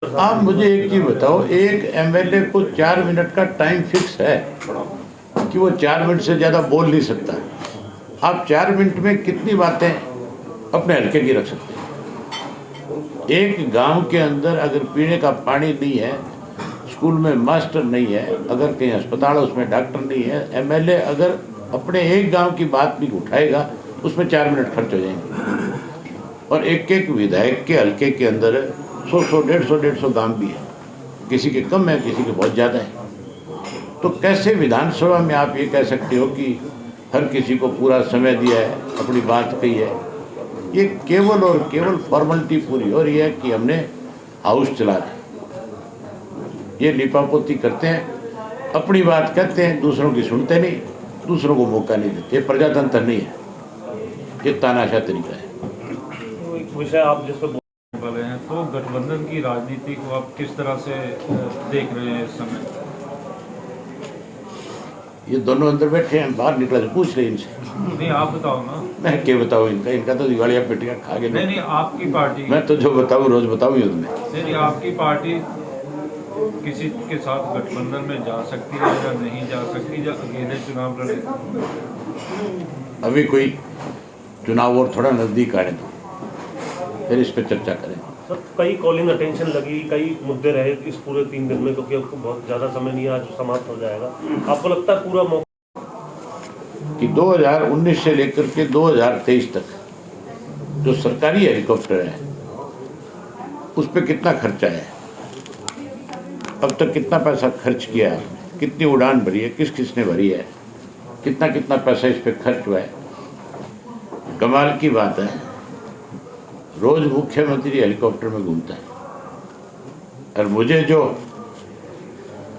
आप मुझे एक चीज बताओ, एक एमएलए को 4 मिनट का टाइम फिक्स है कि वो 4 मिनट से ज्यादा बोल नहीं सकता। आप 4 मिनट में कितनी बातें अपने हल्के की रख सकते हैं? एक गांव के अंदर अगर पीने का पानी नहीं है, स्कूल में मास्टर नहीं है, अगर कहीं अस्पताल उसमें डॉक्टर नहीं है, एमएलए अगर अपने एक गांव की बात भी उठाएगा उसमें 4 मिनट खर्च हो जाएंगे। और एक एक विधायक के हल्के के अंदर 100 150 गांव भी है, किसी के कम है, किसी के बहुत ज़्यादा है। तो कैसे विधानसभा में आप ये कह सकते हो कि हर किसी को पूरा समय दिया है, अपनी बात कही है? ये केवल और केवल फॉर्मेलिटी पूरी हो रही है कि हमने हाउस चला रहे, ये लिपापोती करते हैं, अपनी बात कहते हैं, दूसरों की सुनते नहीं, दूसरों को मौका नहीं देते। ये प्रजातंत्र नहीं है, ये तानाशाह तरीका है। तो एक विषय आप जिस पर बोले हैं, तो गठबंधन की राजनीति को आप किस तरह से देख रहे हैं इस समय? ये दोनों अंदर बैठे हैं, बाहर निकला से पूछ रहे इनसे। नहीं, आप बताओ ना। मैं क्या बताऊँ इनका? इनका तो दिवालिया पिटिया खा के। नहीं, आपकी पार्टी। मैं तो जो बताऊँ रोज बताऊँ युद्ध में। नहीं, आपकी पार्टी किसी के साथ गठबंधन में जा सकती है या नहीं जा सकती, या अकेले चुनाव लड़े? अभी कोई चुनाव और थोड़ा नजदीक आने दो, फिर इस पर चर्चा करें। सर, कई कॉलिंग अटेंशन लगी, कई मुद्दे रहे इस पूरे 3 दिन में, क्योंकि आपको बहुत ज़्यादा समय नहीं है, आज समाप्त हो जाएगा। आपको लगता है पूरा मौका कि 2019 से लेकर के 2023 तक जो सरकारी हेलीकॉप्टर है उस पर कितना खर्चा है, अब तक कितना पैसा खर्च किया है, कितनी उड़ान भरी है, किस किसने भरी है, कितना कितना पैसा इस पर खर्च हुआ है? कमाल की बात है, रोज मुख्यमंत्री हेलीकॉप्टर में घूमता है, और मुझे जो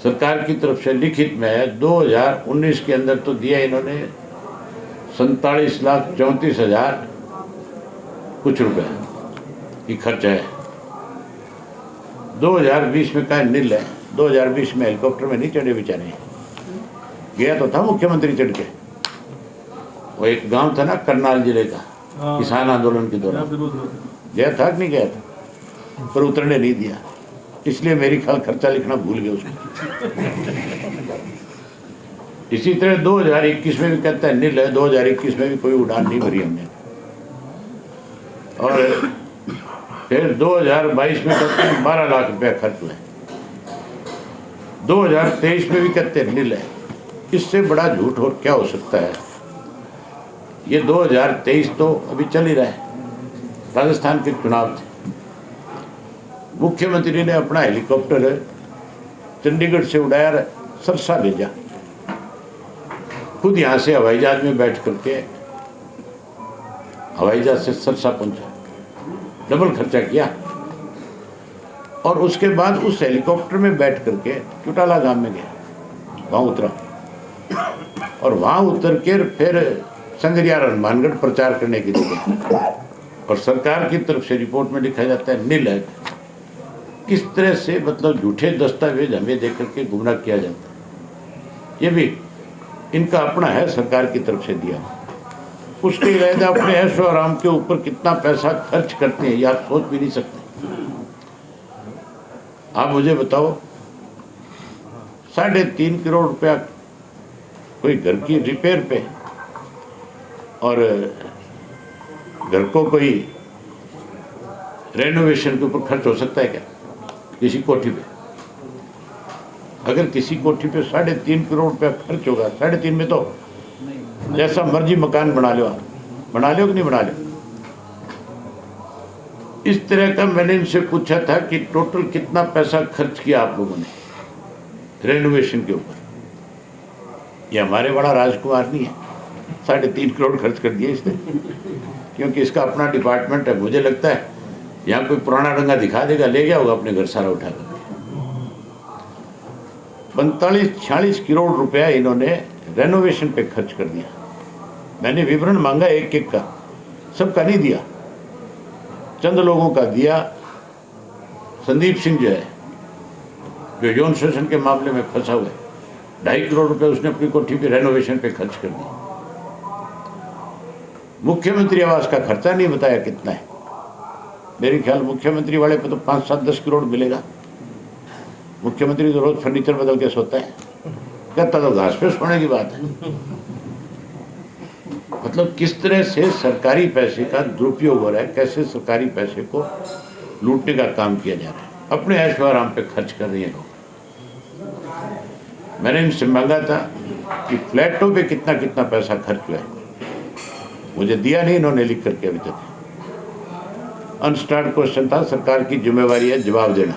सरकार की तरफ से लिखित में है 2019 के अंदर तो दिया इन्होंने 47,34,000 कुछ रुपए की खर्च है। 2020 में का नील है, 2020 में हेलीकॉप्टर में नहीं चढ़े बेचारे। गया तो था मुख्यमंत्री चढ़ के, वो एक गांव था ना करनाल जिले का, किसान आंदोलन के दौरान गया था कि नहीं गया था, पर उतरने नहीं दिया, इसलिए मेरी ख्याल खर्चा लिखना भूल गए उसको। इसी तरह 2021 में भी कहता है नील है, 2021 में भी कोई उड़ान नहीं भरी हमने। और फिर 2022 में कहते हैं 12 लाख रुपया खर्च हुए, 2023 में भी कहते हैं नील है। इससे बड़ा झूठ और क्या हो सकता है? ये 2023 तो अभी चल ही रहा है, राजस्थान के चुनाव थे, मुख्यमंत्री ने अपना हेलीकॉप्टर चंडीगढ़ से उड़ाया, सरसा भेजा, खुद यहाँ से हवाई जहाज में बैठ करके हवाई जहाज से सरसा पहुंचा, डबल खर्चा किया। और उसके बाद उस हेलीकॉप्टर में बैठ करके चौटाला गांव में गया, वहाँ उतरा, और वहाँ उतर के फिर संगरिया हनुमानगढ़ प्रचार करने के लिए, और सरकार की तरफ से रिपोर्ट में लिखा जाता है नील है। किस तरह से मतलब झूठे दस्तावेज हमें देख करके गुमराह किया जाता है? ये भी इनका अपना है, सरकार की तरफ से दिया। उसके अलावा अपने ऐशो आराम के ऊपर कितना पैसा खर्च करते हैं ये आप सोच भी नहीं सकते। आप मुझे बताओ, 3.5 करोड़ रुपया कोई घर की रिपेयर पे, और घर को कोई रेनोवेशन के ऊपर खर्च हो सकता है क्या? किसी कोठी पे, अगर किसी कोठी पे 3.5 करोड़ रुपया खर्च होगा, 3.5 में तो जैसा मर्जी मकान बना लो, आप बना लो कि नहीं बना लो। इस तरह का मैंने इनसे पूछा था कि टोटल कितना पैसा खर्च किया आप लोगों ने रेनोवेशन के ऊपर। ये हमारे बड़ा राजकुमार नहीं है, 3.5 करोड़ खर्च कर दिए इसने, क्योंकि इसका अपना डिपार्टमेंट है। मुझे लगता है यहाँ कोई पुराना रंगा दिखा देगा, ले गया होगा अपने घर सारा उठा कर। 45-46 करोड़ रुपया इन्होंने रेनोवेशन पे खर्च कर दिया। मैंने विवरण मांगा एक एक का, सबका नहीं दिया, चंद लोगों का दिया। संदीप सिंह जो है, जो यौन शोषण के मामले में फंसा हुआ है, 2.5 करोड़ रुपए उसने अपनी कोठी पे रेनोवेशन पे खर्च कर दिया। मुख्यमंत्री आवास का खर्चा नहीं बताया कितना है, मेरे ख्याल मुख्यमंत्री वाले पे तो 5-7-10 करोड़ मिलेगा। मुख्यमंत्री तो रोज फर्नीचर बदल के सोता है, कहता तो घास पे सोने की बात है। मतलब किस तरह से सरकारी पैसे का दुरुपयोग हो रहा है, कैसे सरकारी पैसे को लूटने का काम किया जा रहा है, अपने ऐशो आराम पे खर्च कर रहे हैं लोग। मैंने इनसे मांगा था कि फ्लैटों पे कितना कितना पैसा खर्च हुआ है, मुझे दिया नहीं इन्होंने लिख करके अभी तक। अनस्टार्ट क्वेश्चन था, सरकार की जिम्मेवारी है जवाब देना,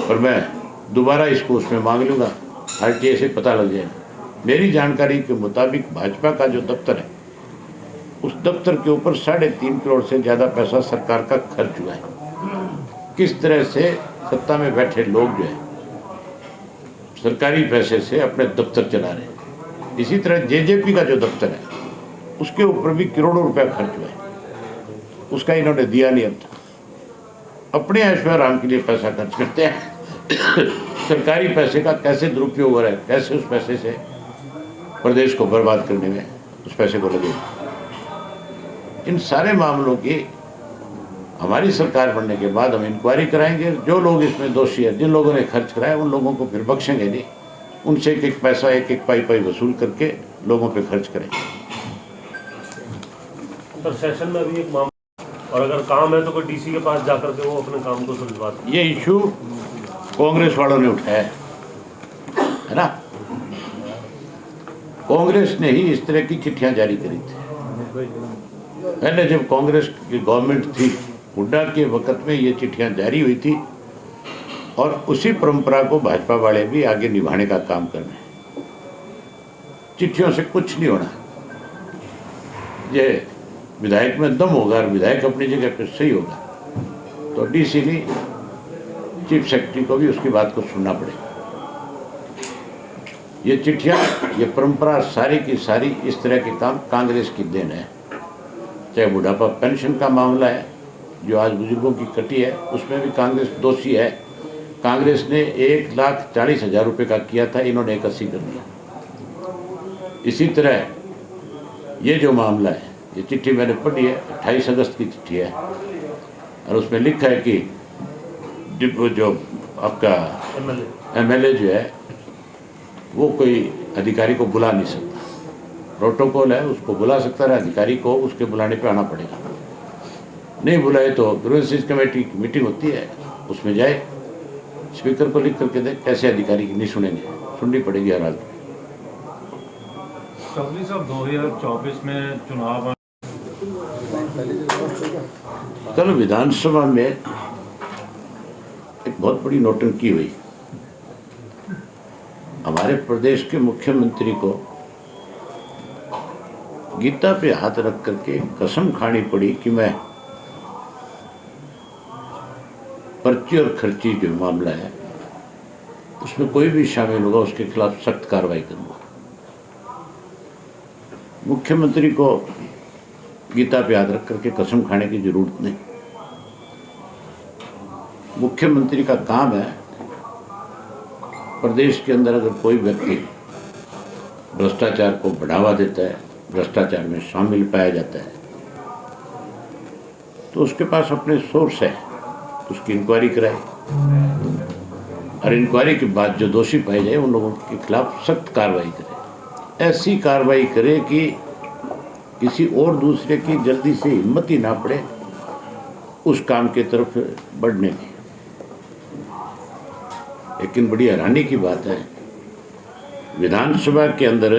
और मैं दोबारा इसको उसमें मांग लूँगा, RTI से पता लग जाएगा। मेरी जानकारी के मुताबिक भाजपा का जो दफ्तर है, उस दफ्तर के ऊपर 3.5 करोड़ से ज़्यादा पैसा सरकार का खर्च हुआ है। किस तरह से सत्ता में बैठे लोग जो है सरकारी पैसे से अपने दफ्तर चला रहे हैं। इसी तरह JJP का जो दफ्तर है, उसके ऊपर भी करोड़ों रुपया खर्च हुआ है, उसका इन्होंने दिया नहीं। अब तक अपने ऐशो आराम के लिए पैसा खर्च करते हैं। सरकारी पैसे का कैसे दुरुपयोग हो रहा है, कैसे उस पैसे से प्रदेश को बर्बाद करने में उस पैसे को लगे। इन सारे मामलों की हमारी सरकार बनने के बाद हम इंक्वायरी कराएंगे। जो लोग इसमें दोषी है, जिन लोगों ने खर्च कराया, उन लोगों को फिर बख्शेंगे नहीं, उनसे एक एक पैसा, एक एक पाई वसूल करके लोगों पे खर्च करेंगे। सर सेशन में अभी एक मामला, और अगर काम है तो कोई DC के पास जाकर के वो अपने काम को सुलझवाते हैं। ये इशू कांग्रेस वालों ने उठाया है ना। कांग्रेस ने ही इस तरह की चिट्ठियां जारी करी थी। पहले जब कांग्रेस की गवर्नमेंट थी, हुड्डा के वक्त में ये चिट्ठियां जारी हुई थी, और उसी परंपरा को भाजपा वाले भी आगे निभाने का काम कर रहे हैं। चिट्ठियों से कुछ नहीं होना, ये विधायक में दम होगा और विधायक अपनी जगह पर सही होगा, तो DC नहीं, चीफ सेक्रेटरी को भी उसकी बात को सुनना पड़ेगा। ये चिट्ठियाँ, ये परंपरा सारी की सारी इस तरह के काम कांग्रेस की देन है। चाहे बुढ़ापा पेंशन का मामला है जो आज बुजुर्गों की कटी है, उसमें भी कांग्रेस दोषी है। कांग्रेस ने 1,40,000 रुपये का किया था, इन्होंने 81 कर दिया। इसी तरह ये जो मामला है, ये चिट्ठी मैंने पढ़ी है, 28 अगस्त की चिट्ठी है, और उसमें लिखा है कि जो आपका MLA जो है वो कोई अधिकारी को बुला नहीं सकता। प्रोटोकॉल है, उसको बुला सकता है, अधिकारी को उसके बुलाने पे आना पड़ेगा। नहीं बुलाए तो ग्रीवेंसेस कमेटी की मीटिंग होती है, उसमें जाए, स्पीकर को लिख करके दे। कैसे अधिकारी की नहीं सुनेंगे, सुननी पड़ेगी हर हाल में। चौधरी साहब, 2024 में चुनाव, कल विधानसभा में एक बहुत बड़ी नौटंकी हुई। हमारे प्रदेश के मुख्यमंत्री को गीता पे हाथ रख करके कसम खानी पड़ी कि मैं पर्ची और खर्ची जो मामला है उसमें कोई भी शामिल होगा उसके खिलाफ सख्त कार्रवाई करूंगा। मुख्यमंत्री को गीता पे हाथ रख करके कसम खाने की जरूरत नहीं। मुख्यमंत्री का काम है, प्रदेश के अंदर अगर कोई व्यक्ति भ्रष्टाचार को बढ़ावा देता है, भ्रष्टाचार में शामिल पाया जाता है, तो उसके पास अपने सोर्स है, उसकी इंक्वायरी कराए, और इंक्वायरी के बाद जो दोषी पाए जाए उन लोगों के खिलाफ सख्त कार्रवाई करे। ऐसी कार्रवाई करे कि किसी और दूसरे की जल्दी से हिम्मत ही ना पड़े उस काम की तरफ बढ़ने की। लेकिन बड़ी हैरानी की बात है, विधानसभा के अंदर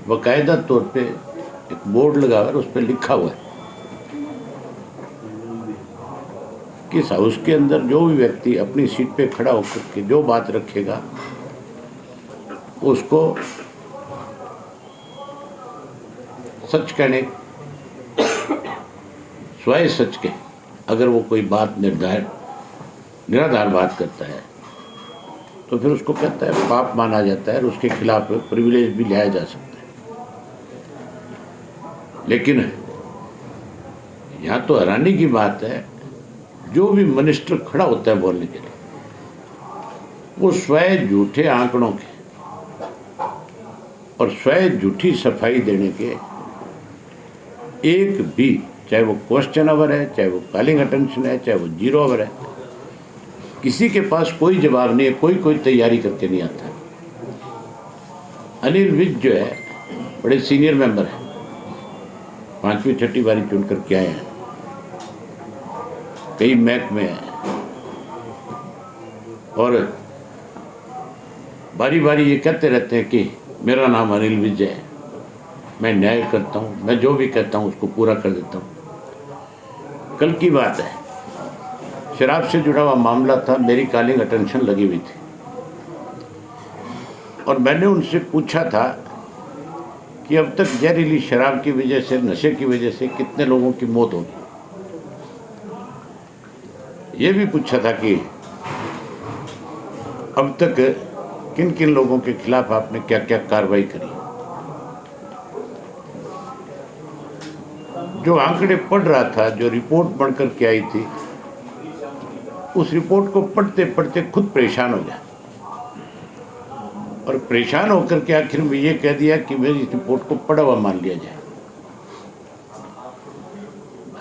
बाकायदा तौर पे एक बोर्ड लगा हुआ है, उस पर लिखा हुआ है कि इस हाउस के अंदर जो भी व्यक्ति अपनी सीट पे खड़ा होकर के जो बात रखेगा उसको सच कहने, स्वयं सच के, अगर वो कोई बात निराधार बात करता है तो फिर उसको कहता है पाप माना जाता है और उसके खिलाफ प्रिविलेज भी लिया जा सकता है। लेकिन यहाँ तो हैरानी की बात है, जो भी मिनिस्टर खड़ा होता है बोलने के लिए, वो स्वयं झूठे आंकड़ों के और स्वयं झूठी सफाई देने के एक भी चाहे वो क्वेश्चन आवर है, चाहे वो कॉलिंग अटेंशन है, चाहे वो 0 आवर है, किसी के पास कोई जवाब नहीं है, कोई तैयारी करके नहीं आता। अनिल विज जो है बड़े सीनियर मेंबर हैं, 5वीं 6ठी बारी चुन करके आए हैं, कई महकमे हैं और बारी बारी ये कहते रहते हैं कि मेरा नाम अनिल विज है, मैं न्याय करता हूँ, मैं जो भी कहता हूँ उसको पूरा कर देता हूँ। कल की बात है, शराब से जुड़ा हुआ मामला था, मेरी कॉलिंग अटेंशन लगी हुई थी और मैंने उनसे पूछा था कि अब तक जहरीली शराब की वजह से, नशे की वजह से कितने लोगों की मौत होगी। ये भी पूछा था कि अब तक किन किन लोगों के खिलाफ आपने क्या क्या कार्रवाई करी। जो आंकड़े पढ़ रहा था, जो रिपोर्ट बनकर के आई थी, उस रिपोर्ट को पढ़ते पढ़ते खुद परेशान हो गया और परेशान होकर के आखिर में ये कह दिया कि मेरी इस रिपोर्ट को पढ़ा हुआ मान लिया जाए।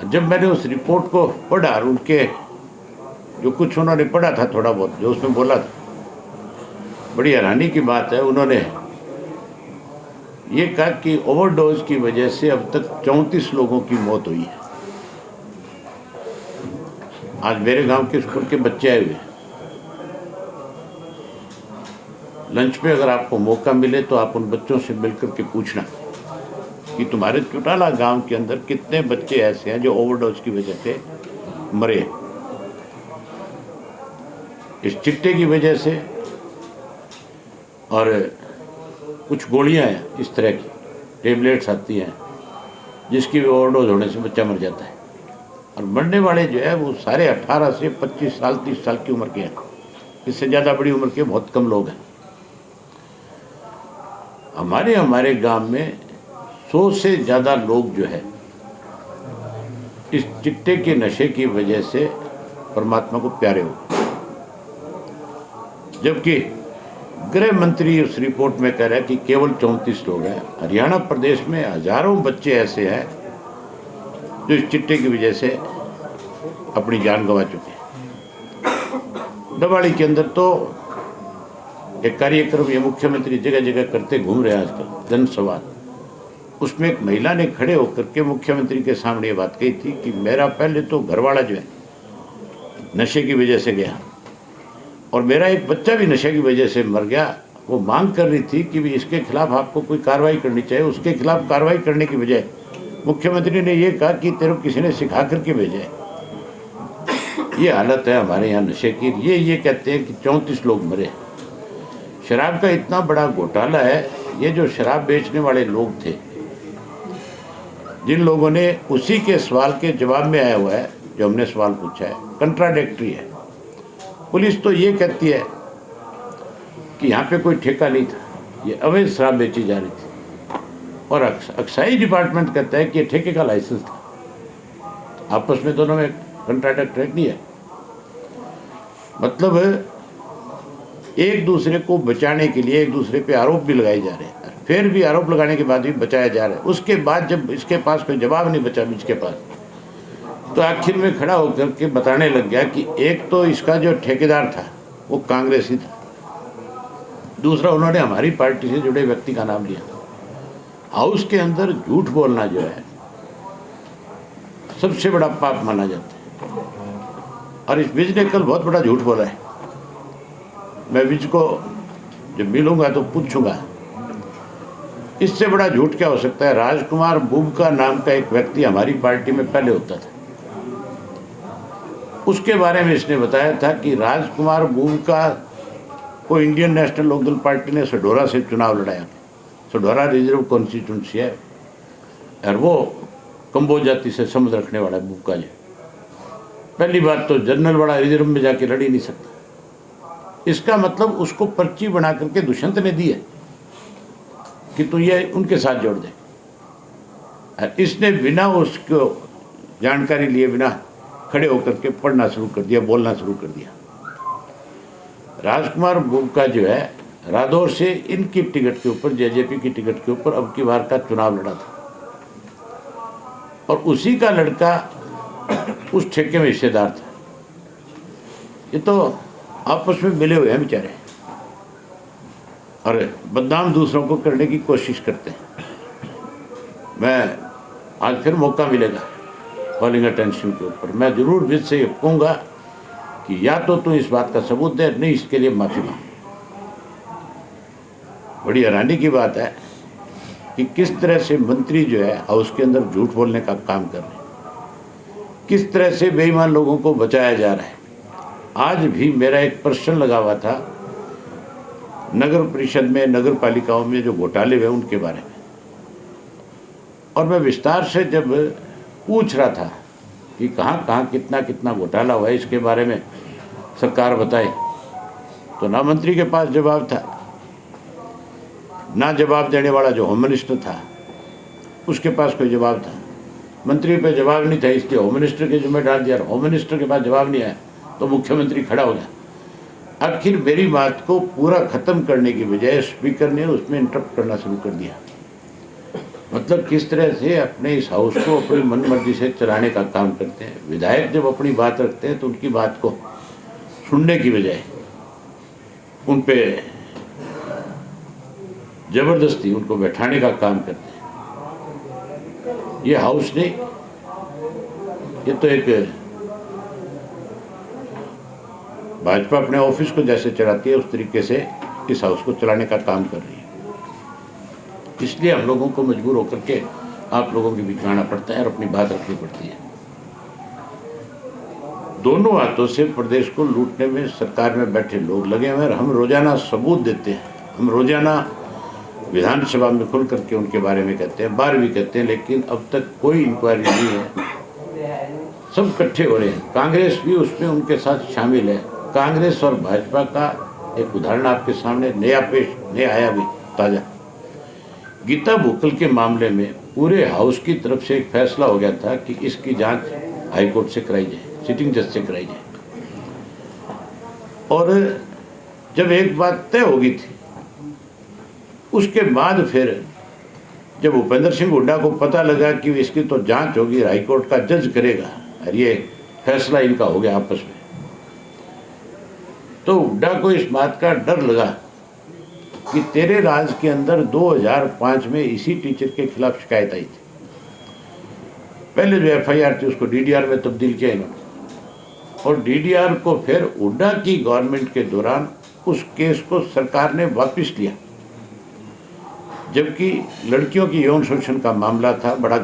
जब मैंने उस रिपोर्ट को पढ़ा और उनके जो कुछ उन्होंने पढ़ा था, थोड़ा बहुत जो उसमें बोला था, बड़ी हैरानी की बात है, उन्होंने ये कहा कि ओवरडोज की वजह से अब तक 34 लोगों की मौत हुई है। आज मेरे गांव के स्कूल के बच्चे आए हुए हैं, लंच पे अगर आपको मौका मिले तो आप उन बच्चों से मिलकर के पूछना कि तुम्हारे चौटाला गांव के अंदर कितने बच्चे ऐसे हैं जो ओवरडोज की वजह से मरे, इस चिट्टे की वजह से, और कुछ गोलियां हैं इस तरह की, टेबलेट्स आती हैं जिसकी ओवरडोज होने से बच्चा मर जाता है। और मरने वाले जो है वो सारे 18 से 25 साल 30 साल की उम्र के हैं, इससे ज़्यादा बड़ी उम्र के बहुत कम लोग हैं। हमारे गांव में 100 से ज़्यादा लोग जो है इस चिट्टे के नशे की वजह से परमात्मा को प्यारे हो, जबकि गृह मंत्री उस रिपोर्ट में कह रहा है कि केवल 34 लोग हैं। हरियाणा प्रदेश में हजारों बच्चे ऐसे हैं जो इस चिट्टे की वजह से अपनी जान गंवा चुके हैं। दवाड़ी के अंदर तो एक कार्यक्रम ये मुख्यमंत्री जगह जगह करते घूम रहे हैं आजकल, जनसंवाद, उसमें एक महिला ने खड़े होकर के मुख्यमंत्री के सामने ये बात कही थी कि मेरा पहले तो घरवाला जो है नशे की वजह से गया और मेरा एक बच्चा भी नशे की वजह से मर गया। वो मांग कर रही थी कि भी इसके खिलाफ आपको कोई कार्रवाई करनी चाहिए। उसके खिलाफ कार्रवाई करने की बजाय मुख्यमंत्री ने ये कहा कि तेरे को किसी ने सिखा करके भेजा है। ये हालत है हमारे यहाँ नशे की। ये कहते हैं कि 34 लोग मरे। शराब का इतना बड़ा घोटाला है। ये जो शराब बेचने वाले लोग थे, जिन लोगों ने उसी के सवाल के जवाब में आया हुआ है जो हमने सवाल पूछा है, कंट्राडिक्टरी है। पुलिस तो ये कहती है कि यहाँ पे कोई ठेका नहीं था, ये अवैध शराब बेची जा रही थी, और एक्साइज डिपार्टमेंट कहता है कि ये ठेके का लाइसेंस था। आपस में दोनों में कंट्राडिक्टरी है। मतलब एक दूसरे को बचाने के लिए एक दूसरे पे आरोप भी लगाए जा रहे हैं, फिर भी आरोप लगाने के बाद भी बचाया जा रहा है। उसके बाद जब इसके पास कोई जवाब नहीं बचा बीच के पास, तो आखिर में खड़ा होकर के बताने लग गया कि एक तो इसका जो ठेकेदार था वो कांग्रेसी था, दूसरा उन्होंने हमारी पार्टी से जुड़े व्यक्ति का नाम लिया। हाउस के अंदर झूठ बोलना जो है सबसे बड़ा पाप माना जाता है, और इस विज ने कल बहुत बड़ा झूठ बोला है। मैं विज को जब मिलूंगा तो पूछूंगा इससे बड़ा झूठ क्या हो सकता है। राजकुमार बुबका नाम का एक व्यक्ति हमारी पार्टी में पहले होता था, उसके बारे में इसने बताया था कि राजकुमार बुबका को इंडियन नेशनल लोकदल पार्टी ने सढौरा से चुनाव लड़ाया। सढौरा रिजर्व कॉन्स्टिट्यूंसी है और वो कंबोज जाति से संबंध रखने वाला है बुबका जी। पहली बात तो जनरल वाला रिजर्व में जाके लड़ ही नहीं सकता। इसका मतलब उसको पर्ची बना करके दुष्यंत ने दी है कि तू ये उनके साथ जोड़ दे। इसने बिना उसको जानकारी लिए बिना खड़े होकर के पढ़ना शुरू कर दिया, बोलना शुरू कर दिया। राजकुमार बुबका जो है रादौर से इनकी टिकट के ऊपर, जेजेपी की टिकट के ऊपर अब की बार का चुनाव लड़ा था, और उसी का लड़का उस ठेके में हिस्सेदार था। ये तो आपस में मिले हुए हैं बेचारे, और बदनाम दूसरों को करने की कोशिश करते हैं। मैं आज फिर मौका मिलेगा कॉलिंग अटेंशन के ऊपर, मैं जरूर विद से कहूँगा कि या तो तू इस बात का सबूत दे, नहीं इसके लिए माफी मांग। बड़ी हैरानी की बात है कि किस तरह से मंत्री जो है हाउस के अंदर झूठ बोलने का काम कर रहे हैं, किस तरह से बेईमान लोगों को बचाया जा रहा है। आज भी मेरा एक प्रश्न लगा हुआ था नगर परिषद में, नगर पालिकाओं में जो घोटाले हुए उनके बारे में, और मैं विस्तार से जब पूछ रहा था कि कहाँ कहाँ कितना कितना घोटाला हुआ है, इसके बारे में सरकार बताए, तो ना मंत्री के पास जवाब था, ना जवाब देने वाला जो होम मिनिस्टर था उसके पास कोई जवाब था। मंत्री पे जवाब नहीं था, इसलिए होम मिनिस्टर के जिम्मे डाल दिया। होम मिनिस्टर के पास जवाब नहीं आया तो मुख्यमंत्री खड़ा हो गया। आखिर मेरी बात को पूरा खत्म करने की बजाय स्पीकर ने उसमें इंटरप्ट करना शुरू कर दिया। मतलब किस तरह से अपने इस हाउस को अपनी मनमर्जी से चलाने का काम करते हैं। विधायक जब अपनी बात रखते हैं तो उनकी बात को सुनने की बजाय उन पे जबरदस्ती उनको बैठाने का काम करते हैं। ये हाउस नहीं, ये तो एक भाजपा अपने ऑफिस को जैसे चलाती है उस तरीके से इस हाउस को चलाने का काम कर रही है। इसलिए हम लोगों को मजबूर होकर के आप लोगों के बीच आना पड़ता है और अपनी बात रखनी पड़ती है। दोनों हाथों से प्रदेश को लूटने में सरकार में बैठे लोग लगे हुए हैं, और हम रोजाना सबूत देते हैं। हम रोजाना विधानसभा में खुल करके उनके बारे में कहते हैं, बार भी कहते हैं, लेकिन अब तक कोई इंक्वायरी नहीं है। सब इकट्ठे हो रहे हैं, कांग्रेस भी उसमें उनके साथ शामिल है। कांग्रेस और भाजपा का एक उदाहरण आपके सामने नया आया भी ताजा। गीता भुक्कल के मामले में पूरे हाउस की तरफ से एक फैसला हो गया था कि इसकी जांच हाईकोर्ट से कराई जाए, सिटिंग जज से कराई जाए। और जब एक बात तय हो गई थी, उसके बाद फिर जब भूपेंद्र सिंह हुड्डा को पता लगा कि इसकी तो जांच होगी, हाईकोर्ट का जज करेगा, और ये फैसला इनका हो गया आपस में, तो हुड्डा को इस बात का डर लगा कि तेरे राज के अंदर 2005 में इसी टीचर के खिलाफ शिकायत आई थी। पहले जो एफआईआर थी उसको डीडीआर में तब्दील किया इन्होंने, और डीडीआर को फिर हुड्डा की गवर्नमेंट के दौरान उस केस को सरकार ने वापस लिया, जबकि लड़कियों की यौन शोषण का मामला था बड़ा।